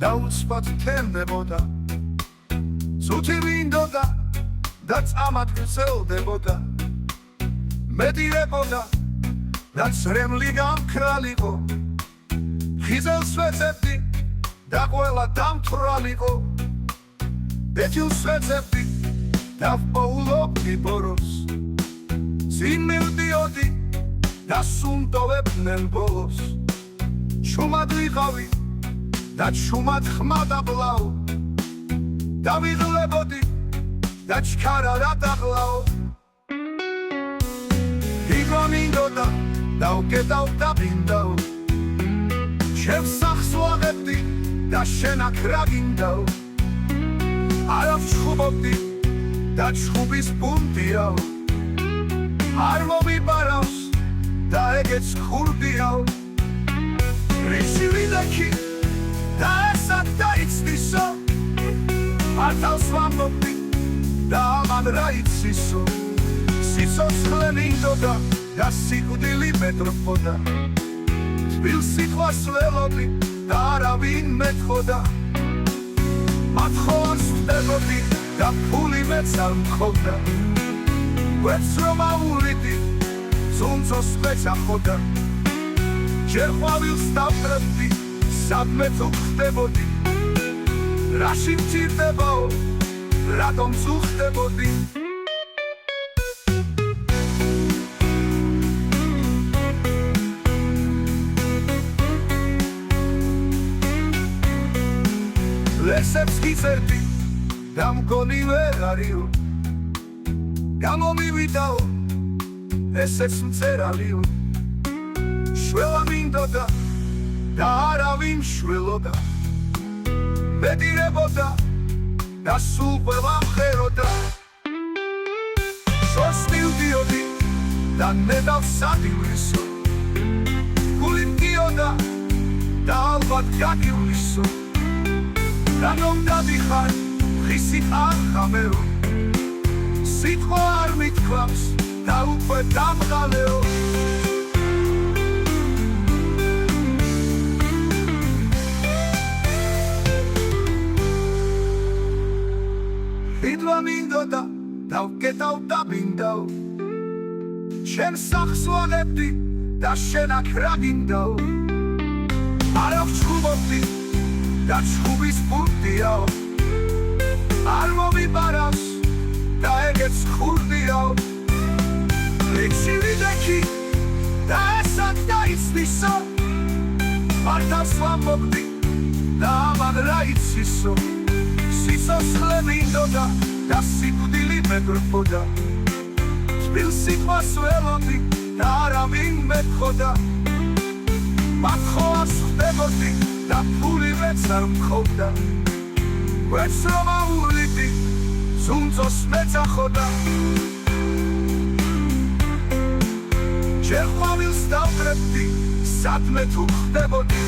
და უცბად თენდებოდა ცუთი მინდოდა და წამად გრძელდებოდა მედირებოდა და წრემლი გამქრალიყო ხიზელს ვეძებდი და ყველა დამთვრალიყო ბეთილს ვეძებდი და ვპოულობდი ბოროს წინ მივდიოდი და სუნტოვებდნენ ბოლოს ჩუმად ვიყავი და ჩუმად ხმადა ბლაო დავიღლებოდი და ჩქარა რა დაღლაო იქო მინდოდა და უკეტავ დაბინდაო ჩემს სახს ვაღებდი და შენ აქ რა გინდაო არა ვჩხუბობდი და ჩხუბის პუნქტიაო არ მომიბარავს და ეგეც ხურდიაო რისი ვიდექი და ესად დაიცდისო ართავს ვამბობდი და ამან რა იცისო სიცოცხლე მინდოდა და სიკვდილი მეტრფოდა თბილ სიტყვას ველოდი და არავინ მეთხოვდა მათხოვარს ვხდებოდი და ფული მეც არ მქონდა გვერდს რომ ავურიდი ზუნწოს მეცახოდა ჯერ ყვავილს დავკრებდი სადმე თუ ხდებოდი რაში მჭირდებაო რატომ ზუხდებოდი ლესებს გიწერდი და მგონი ვერ არიო გამომივიდაო ესეც მწერალიო შველა მინდოდა და არავინ შველოდა მედირებოდა და სულ ყველა მღეროდა შორს მივდიოდი და ნედავს სადივლისო გული მდიოდა და ალბათ გაგივლისო რანომ დადიხარ ხისი არ ხამეო სიტყვა არ მithქვამს და უკვე დამღალეო იდვა მინდოდა და უკეტავ დაბინდაო ჩემს სახს ვაღებდი და შენ აქ რა გინდაო არა ვჩხუბობდი და ჩხუბის პუნქტიაო არ მომიბარავს და ეგეც ხურდიაო რiksi ვიდექი და ესად დაიცდისო ართავს ვამბობდი და ამან რა იცისო სიცოცხლე მინდოდა და სიკვდილი მეტრფოდა თბილ სიტყვას ველოდი და არავინ მეთხოვდა მათხოვარს ხდებოდი და ფული მეც არ მქონდა გვერდს რომ ავურიდი ზუნწოს მეცახოდა ჯერ ყვავილს დავკრებდი სადმე თუ ხდებოდი